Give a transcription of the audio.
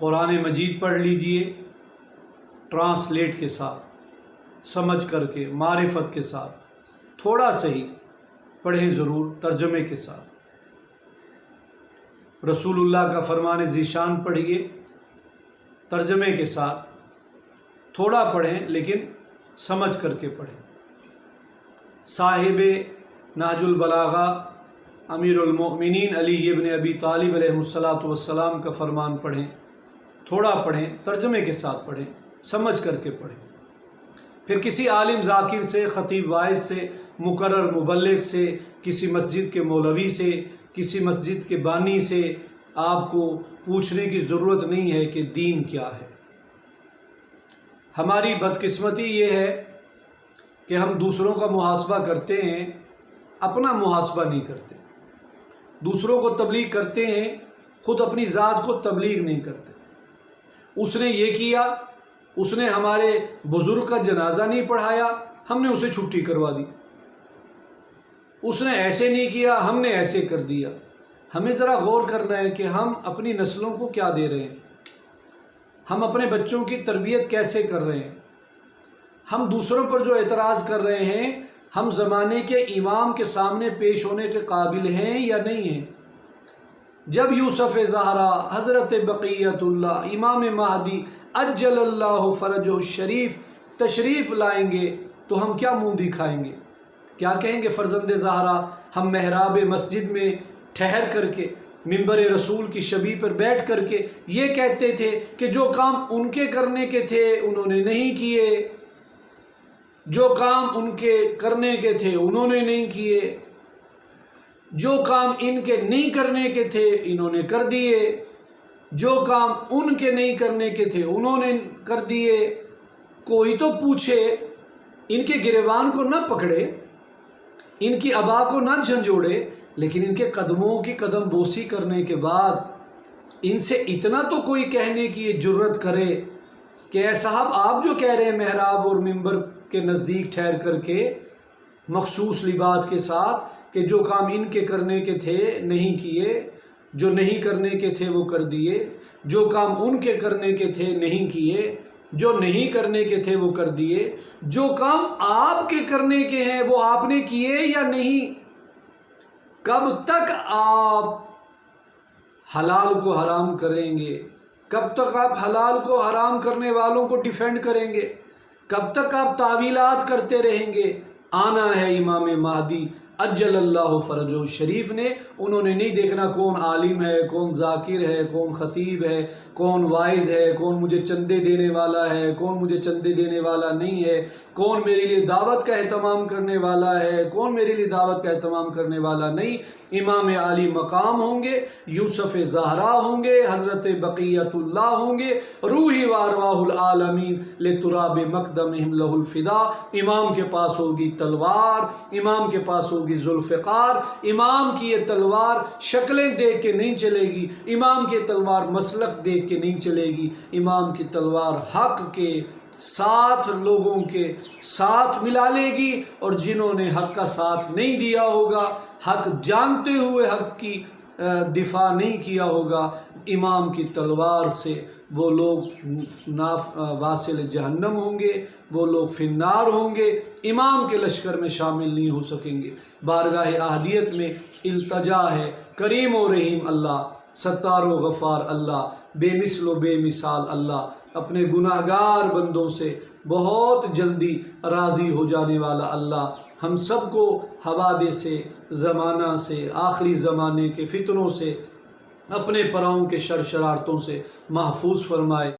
قرآن مجید پڑھ لیجئے ٹرانسلیٹ کے ساتھ، سمجھ کر کے، معرفت کے ساتھ، تھوڑا صحیح پڑھیں ضرور ترجمے کے ساتھ۔ رسول اللہ کا فرمان ذیشان پڑھیے ترجمے کے ساتھ، تھوڑا پڑھیں لیکن سمجھ کر کے پڑھیں۔ صاحب نہج البلاغہ امیر المؤمنین علی ابن ابی طالب علیہ السلام کا فرمان پڑھیں، تھوڑا پڑھیں، ترجمے کے ساتھ پڑھیں، سمجھ کر کے پڑھیں۔ پھر کسی عالم ذاکر سے، خطیب واعظ سے، مقرر مبلغ سے، کسی مسجد کے مولوی سے، کسی مسجد کے بانی سے آپ کو پوچھنے کی ضرورت نہیں ہے کہ دین کیا ہے۔ ہماری بدقسمتی یہ ہے کہ ہم دوسروں کا محاسبہ کرتے ہیں، اپنا محاسبہ نہیں کرتے۔ دوسروں کو تبلیغ کرتے ہیں، خود اپنی ذات کو تبلیغ نہیں کرتے۔ اس نے یہ کیا، اس نے ہمارے بزرگ کا جنازہ نہیں پڑھایا، ہم نے اسے چھٹی کروا دی۔ اس نے ایسے نہیں کیا، ہم نے ایسے کر دیا۔ ہمیں ذرا غور کرنا ہے کہ ہم اپنی نسلوں کو کیا دے رہے ہیں، ہم اپنے بچوں کی تربیت کیسے کر رہے ہیں۔ ہم دوسروں پر جو اعتراض کر رہے ہیں، ہم زمانے کے امام کے سامنے پیش ہونے کے قابل ہیں یا نہیں ہیں؟ جب یوسف زہرا، حضرت بقیت اللہ، امام مہدی عجل اللہ فرجہ الشریف تشریف لائیں گے تو ہم کیا منہ دکھائیں گے؟ کیا کہیں گے فرزند زہرا؟ ہم محراب مسجد میں ٹھہر کر کے، منبر رسول کی شبیہ پر بیٹھ کر کے یہ کہتے تھے کہ جو کام ان کے کرنے کے تھے انہوں نے نہیں کیے، جو کام ان کے کرنے کے تھے انہوں نے نہیں کیے، جو کام ان کے نہیں کرنے کے تھے انہوں نے کر دیے، جو کام ان کے نہیں کرنے کے تھے انہوں نے کر دیے۔ کوئی تو پوچھے، ان کے گریبان کو نہ پکڑے، ان کی ابا کو نہ جھنجھوڑے، لیکن ان کے قدموں کی قدم بوسی کرنے کے بعد ان سے اتنا تو کوئی کہنے کی جرت کرے کہ اے صاحب آپ جو کہہ رہے ہیں محراب اور منبر کے نزدیک ٹھہر کر کے مخصوص لباس کے ساتھ کہ جو کام ان کے کرنے کے تھے نہیں کیے، جو نہیں کرنے کے تھے وہ کر دیے، جو کام ان کے کرنے کے تھے نہیں کیے، جو نہیں کرنے کے تھے وہ کر دیے، جو کام آپ کے کرنے کے ہیں وہ آپ نے کیے یا نہیں؟ کب تک آپ حلال کو حرام کریں گے؟ کب تک آپ حلال کو حرام کرنے والوں کو ڈیفینڈ کریں گے؟ کب تک آپ تعویلات کرتے رہیں گے؟ آنا ہے امام مہدی عجل اللہ فرجہ الشریف نے، انہوں نے نہیں دیکھنا کون عالم ہے، کون ذاکر ہے، کون خطیب ہے، کون واعظ ہے، کون مجھے چندے دینے والا ہے، کون مجھے چندے دینے والا نہیں ہے، کون میرے لیے دعوت کا اہتمام کرنے والا ہے، کون میرے لیے دعوت کا اہتمام کرنے والا نہیں۔ امام علی مقام ہوں گے، یوسف زہرا ہوں گے، حضرت بقیت اللہ ہوں گے، روحی وارواح العالمین لتراب مقدمہم لہ الفدا۔ امام کے پاس ہوگی تلوار، امام کے پاس ہوگی ذوالفقار۔ امام کی یہ تلوار شکلیں دیکھ کے نہیں چلے گی، امام کی تلوار مسلک دیکھ کے نہیں چلے گی، امام کی تلوار حق کے ساتھ لوگوں کے ساتھ ملا لے گی، اور جنہوں نے حق کا ساتھ نہیں دیا ہوگا، حق جانتے ہوئے حق کی دفاع نہیں کیا ہوگا، امام کی تلوار سے وہ لوگ واصل جہنم ہوں گے، وہ لوگ فی النار ہوں گے، امام کے لشکر میں شامل نہیں ہو سکیں گے۔ بارگاہ احدیت میں التجا ہے، کریم و رحیم اللہ، ستار و غفار اللہ، بے مثل و بے مثال اللہ، اپنے گناہگار بندوں سے بہت جلدی راضی ہو جانے والا اللہ ہم سب کو حوادث سے، زمانہ سے، آخری زمانے کے فتنوں سے، اپنے پراؤں کے شر شرارتوں سے محفوظ فرمائے۔